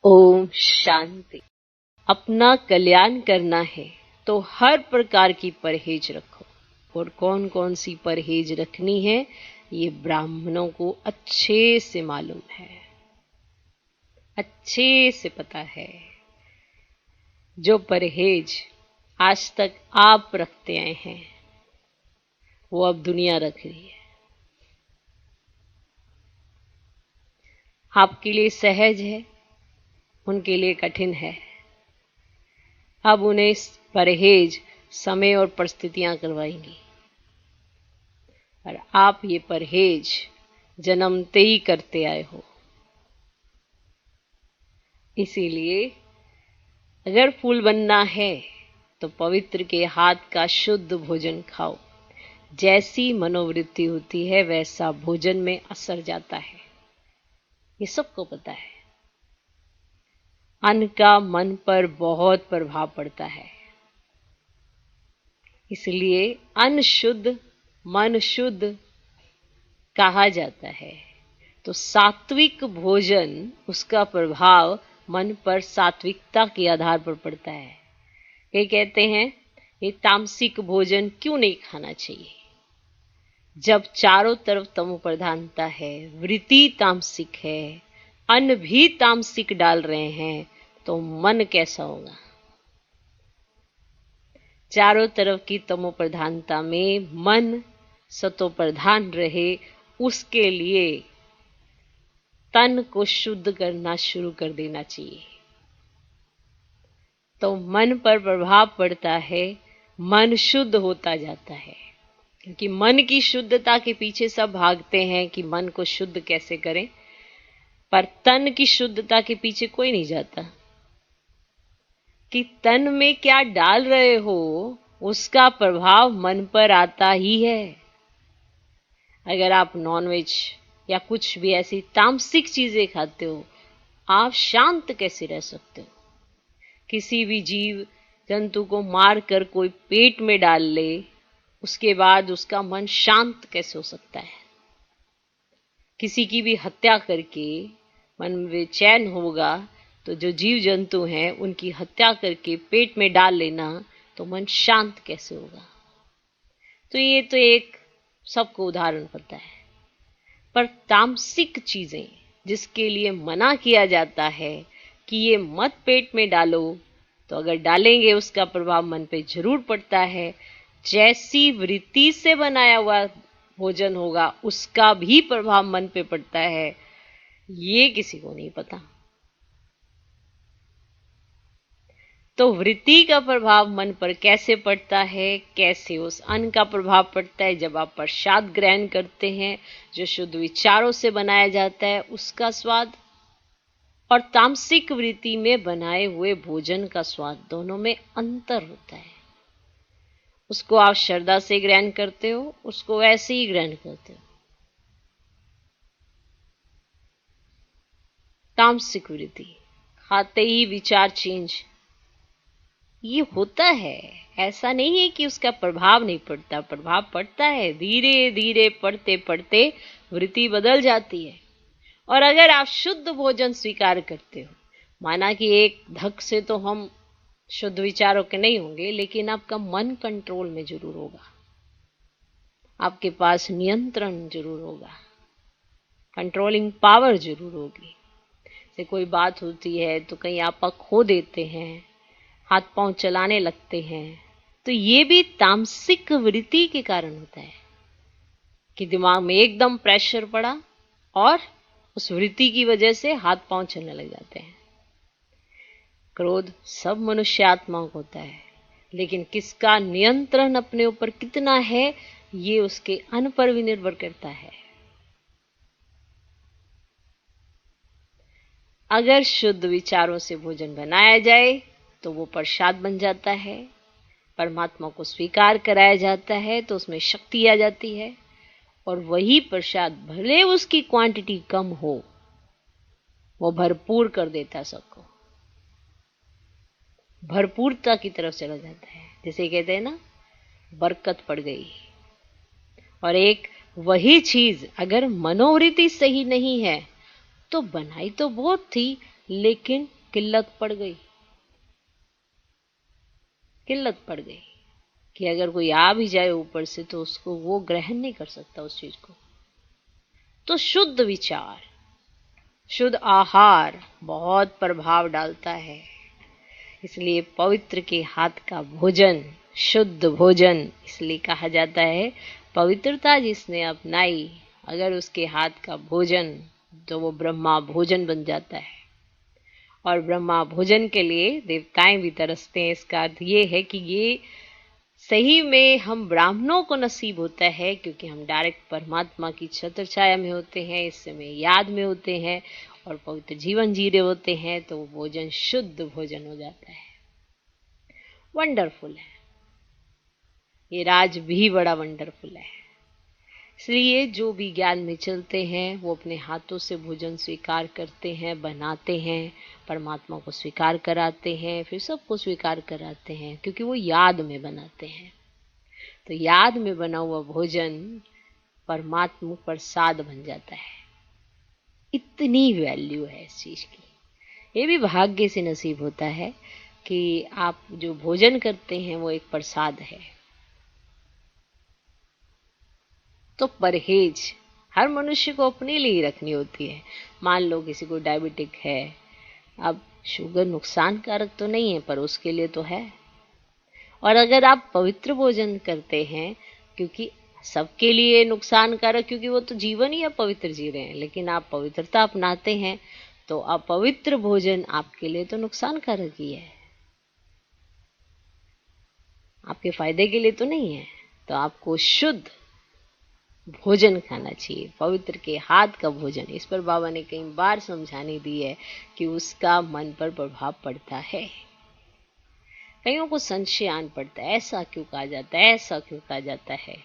ओम शांति। अपना कल्याण करना है तो हर प्रकार की परहेज रखो। और कौन कौन सी परहेज रखनी है ये ब्राह्मणों को अच्छे से मालूम है, अच्छे से पता है। जो परहेज आज तक आप रखते आए हैं वो अब दुनिया रख रही है। आपके लिए सहज है, उनके लिए कठिन है। अब उन्हें परहेज समय और परिस्थितियां करवाएंगी और आप ये परहेज जन्मते ही करते आए हो। इसीलिए अगर फूल बनना है तो पवित्र के हाथ का शुद्ध भोजन खाओ। जैसी मनोवृत्ति होती है वैसा भोजन में असर जाता है, ये सबको पता है। अन्न का मन पर बहुत प्रभाव पड़ता है, इसलिए अन्न शुद्ध मन शुद्ध कहा जाता है। तो सात्विक भोजन, उसका प्रभाव मन पर सात्विकता के आधार पर पड़ता है। ये कहते हैं ये तामसिक भोजन क्यों नहीं खाना चाहिए। जब चारों तरफ तमो प्रधानता है, वृत्ति तामसिक है, अन्न भी तामसिक डाल रहे हैं, तो मन कैसा होगा। चारों तरफ की तमो प्रधानता में मन सतो प्रधान रहे, उसके लिए तन को शुद्ध करना शुरू कर देना चाहिए। तो मन पर प्रभाव पड़ता है, मन शुद्ध होता जाता है। क्योंकि मन की शुद्धता के पीछे सब भागते हैं कि मन को शुद्ध कैसे करें, पर तन की शुद्धता के पीछे कोई नहीं जाता कि तन में क्या डाल रहे हो, उसका प्रभाव मन पर आता ही है। अगर आप नॉनवेज या कुछ भी ऐसी तामसिक चीजें खाते हो, आप शांत कैसे रह सकते हो। किसी भी जीव जंतु को मार कर कोई पेट में डाल ले, उसके बाद उसका मन शांत कैसे हो सकता है। किसी की भी हत्या करके मन बेचैन होगा, तो जो जीव जंतु हैं उनकी हत्या करके पेट में डाल लेना, तो मन शांत कैसे होगा। तो ये तो एक सबको उदाहरण पता है। पर तामसिक चीजें जिसके लिए मना किया जाता है कि ये मत पेट में डालो, तो अगर डालेंगे उसका प्रभाव मन पे जरूर पड़ता है। जैसी वृत्ति से बनाया हुआ भोजन होगा उसका भी प्रभाव मन पे पड़ता है, ये किसी को नहीं पता। तो वृत्ति का प्रभाव मन पर कैसे पड़ता है, कैसे उस अन्न का प्रभाव पड़ता है। जब आप प्रसाद ग्रहण करते हैं जो शुद्ध विचारों से बनाया जाता है, उसका स्वाद और तामसिक वृत्ति में बनाए हुए भोजन का स्वाद, दोनों में अंतर होता है। उसको आप श्रद्धा से ग्रहण करते हो, उसको वैसे ही ग्रहण करते हो। तामसिक वृत्ति खाते ही विचार चेंज, ये होता है। ऐसा नहीं है कि उसका प्रभाव नहीं पड़ता, प्रभाव पड़ता है। धीरे धीरे पढ़ते पढ़ते वृत्ति बदल जाती है। और अगर आप शुद्ध भोजन स्वीकार करते हो, माना कि एक धक से तो हम शुद्ध विचारों के नहीं होंगे, लेकिन आपका मन कंट्रोल में जरूर होगा, आपके पास नियंत्रण जरूर होगा, कंट्रोलिंग पावर जरूर होगी। से कोई बात होती है तो कहीं आप खो देते हैं, हाथ पांव चलाने लगते हैं, तो ये भी तामसिक वृत्ति के कारण होता है कि दिमाग में एकदम प्रेशर पड़ा और उस वृत्ति की वजह से हाथ पांव चलने लग जाते हैं। क्रोध सब मनुष्य आत्माओं को होता है, लेकिन किसका नियंत्रण अपने ऊपर कितना है, ये उसके अन्न पर भी निर्भर करता है। अगर शुद्ध विचारों से भोजन बनाया जाए तो वो प्रसाद बन जाता है, परमात्मा को स्वीकार कराया जाता है, तो उसमें शक्ति आ जाती है। और वही प्रसाद भले उसकी क्वांटिटी कम हो, वो भरपूर कर देता है, सबको भरपूरता की तरफ चला जाता है। जैसे कहते हैं ना, बरकत पड़ गई। और एक वही चीज अगर मनोवृत्ति सही नहीं है तो बनाई तो बहुत थी, लेकिन किल्लत पड़ गई कि अगर कोई आ भी जाए ऊपर से तो उसको वो ग्रहण नहीं कर सकता उस चीज को। तो शुद्ध विचार, शुद्ध आहार बहुत प्रभाव डालता है। इसलिए पवित्र के हाथ का भोजन शुद्ध भोजन इसलिए कहा जाता है। पवित्रता जिसने अपनाई, अगर उसके हाथ का भोजन, तो वो ब्रह्मा भोजन बन जाता है। और ब्रह्मा भोजन के लिए देवताएं भी तरसते हैं। इसका अर्थ ये है कि ये सही में हम ब्राह्मणों को नसीब होता है, क्योंकि हम डायरेक्ट परमात्मा की छत्र छाया में होते हैं, इस समय याद में होते हैं और पवित्र जीवन जी रहे होते हैं। तो वो भोजन शुद्ध भोजन हो जाता है। वंडरफुल है, ये राज भी बड़ा वंडरफुल है। इसलिए जो भी ज्ञान में चलते हैं वो अपने हाथों से भोजन स्वीकार करते हैं, बनाते हैं, परमात्मा को स्वीकार कराते हैं, फिर सबको स्वीकार कराते हैं, क्योंकि वो याद में बनाते हैं। तो याद में बना हुआ भोजन परमात्मा प्रसाद बन जाता है। इतनी वैल्यू है इस चीज की। ये भी भाग्य से नसीब होता है कि आप जो भोजन करते हैं वो एक प्रसाद है। तो परहेज हर मनुष्य को अपने लिए ही रखनी होती है। मान लो किसी को डायबिटिक है, अब शुगर नुकसानकारक तो नहीं है पर उसके लिए तो है। और अगर आप पवित्र भोजन करते हैं, क्योंकि सबके लिए नुकसानकारक, क्योंकि वो तो जीवन ही अपवित्र जी रहे हैं, लेकिन आप पवित्रता अपनाते हैं तो अपवित्र भोजन आपके लिए तो नुकसानकारक ही है, आपके फायदे के लिए तो नहीं है। तो आपको शुद्ध भोजन खाना चाहिए, पवित्र के हाथ का भोजन। इस पर बाबा ने कई बार समझाने दी है कि उसका मन पर प्रभाव पड़ता है। कईयों को संशय आन पड़ता है, ऐसा क्यों कहा जाता है, ऐसा क्यों कहा जाता है।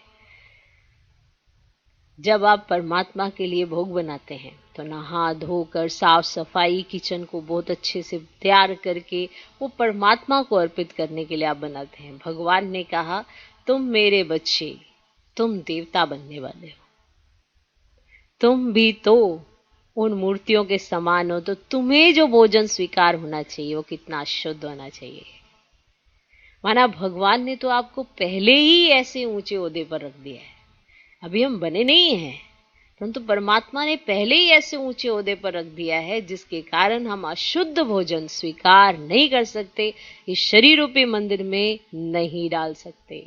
जब आप परमात्मा के लिए भोग बनाते हैं तो नहा धोकर साफ सफाई, किचन को बहुत अच्छे से तैयार करके वो परमात्मा को अर्पित करने के लिए आप बनाते हैं। भगवान ने कहा, तुम मेरे बच्चे, तुम देवता बनने वाले हो, तुम भी तो उन मूर्तियों के समान हो, तो तुम्हें जो भोजन स्वीकार होना चाहिए वो कितना शुद्ध होना चाहिए। माना भगवान ने तो आपको पहले ही ऐसे ऊंचे ओहदे पर रख दिया है। अभी हम बने नहीं हैं, परंतु परमात्मा ने पहले ही ऐसे ऊंचे ओहदे पर रख दिया है, जिसके कारण हम अशुद्ध भोजन स्वीकार नहीं कर सकते, इस शरीर रूपी मंदिर में नहीं डाल सकते,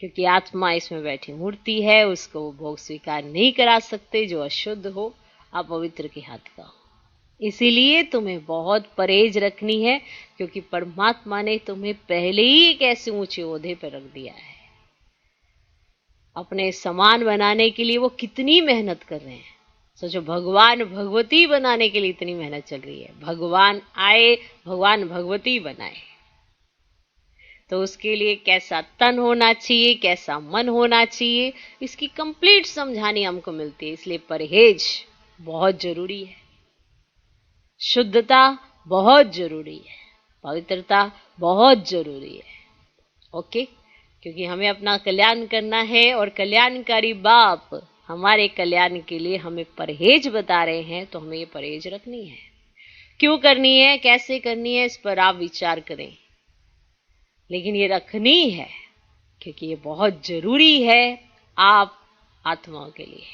क्योंकि आत्मा इसमें बैठी मूर्ति है, उसको वो भोग स्वीकार नहीं करा सकते जो अशुद्ध हो, अपवित्र के हाथ का हो। इसीलिए तुम्हें बहुत परहेज रखनी है, क्योंकि परमात्मा ने तुम्हें पहले ही एक ऐसे ऊंचे ओहदे पर रख दिया है। अपने समान बनाने के लिए वो कितनी मेहनत कर रहे हैं। सोचो, भगवान भगवती बनाने के लिए इतनी मेहनत चल रही है। भगवान आए, भगवान भगवती बनाए, तो उसके लिए कैसा तन होना चाहिए, कैसा मन होना चाहिए, इसकी कंप्लीट समझानी हमको मिलती है। इसलिए परहेज बहुत जरूरी है, शुद्धता बहुत जरूरी है, पवित्रता बहुत जरूरी है। ओके, क्योंकि हमें अपना कल्याण करना है और कल्याणकारी बाप हमारे कल्याण के लिए हमें परहेज बता रहे हैं, तो हमें ये परहेज रखनी है। क्यों करनी है, कैसे करनी है, इस पर आप विचार करें, लेकिन ये रखनी है क्योंकि ये बहुत जरूरी है आप आत्माओं के लिए।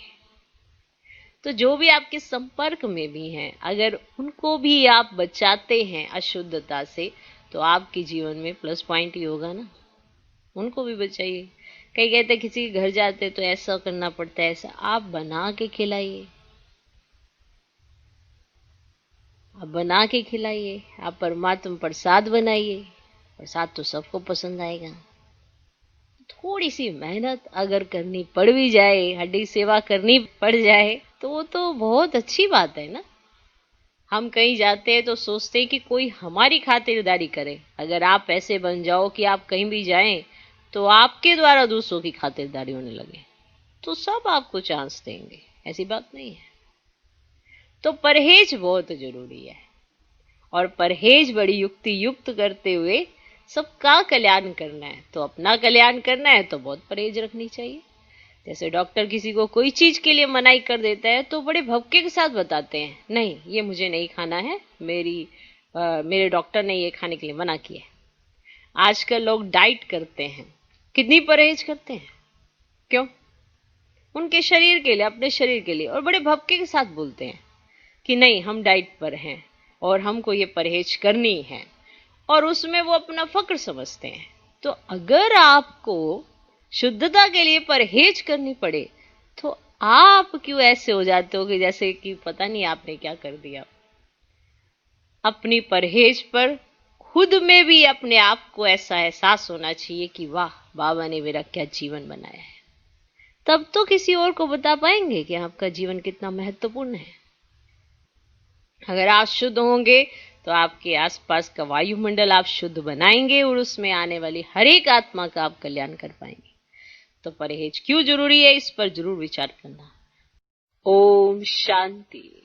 तो जो भी आपके संपर्क में भी हैं, अगर उनको भी आप बचाते हैं अशुद्धता से, तो आपके जीवन में प्लस पॉइंट ही होगा ना। उनको भी बचाइए। कई कहते किसी के घर जाते तो ऐसा करना पड़ता है, ऐसा आप बना के खिलाइए, आप बना के खिलाइए, आप परमात्मा प्रसाद बनाइए। प्रसाद तो सबको पसंद आएगा। थोड़ी सी मेहनत अगर करनी पड़ भी जाए, हड्डी सेवा करनी पड़ जाए, तो वो तो बहुत अच्छी बात है ना। हम कहीं जाते हैं तो सोचते हैं कि कोई हमारी खातिरदारी करे। अगर आप ऐसे बन जाओ कि आप कहीं भी जाएं तो आपके द्वारा दूसरों की खातिरदारी होने लगे, तो सब आपको चांस देंगे। ऐसी बात नहीं है। तो परहेज बहुत जरूरी है, और परहेज बड़ी युक्ति युक्त करते हुए सबका कल्याण करना है। तो अपना कल्याण करना है तो बहुत परहेज रखनी चाहिए। जैसे डॉक्टर किसी को कोई चीज के लिए मनाही कर देता है तो बड़े भवके के साथ बताते हैं, नहीं ये मुझे नहीं खाना है, मेरे डॉक्टर ने ये खाने के लिए मना किया है। आजकल लोग डाइट करते हैं, कितनी परहेज करते हैं, क्यों? उनके शरीर के लिए, अपने शरीर के लिए, और बड़े भवके के साथ बोलते हैं कि नहीं हम डाइट पर हैं और हमको ये परहेज करनी है, और उसमें वो अपना फक्र समझते हैं। तो अगर आपको शुद्धता के लिए परहेज करनी पड़े तो आप क्यों ऐसे हो जाते हो कि जैसे कि पता नहीं आपने क्या कर दिया। अपनी परहेज पर खुद में भी अपने आप को ऐसा एहसास होना चाहिए कि वाह बाबा ने मेरा क्या जीवन बनाया है, तब तो किसी और को बता पाएंगे कि आपका जीवन कितना महत्वपूर्ण है। अगर आप शुद्ध होंगे तो आपके आसपास का वायुमंडल आप शुद्ध बनाएंगे और उसमें आने वाली हर एक आत्मा का आप कल्याण कर पाएंगे। तो परहेज क्यों जरूरी है, इस पर जरूर विचार करना। ओम शांति।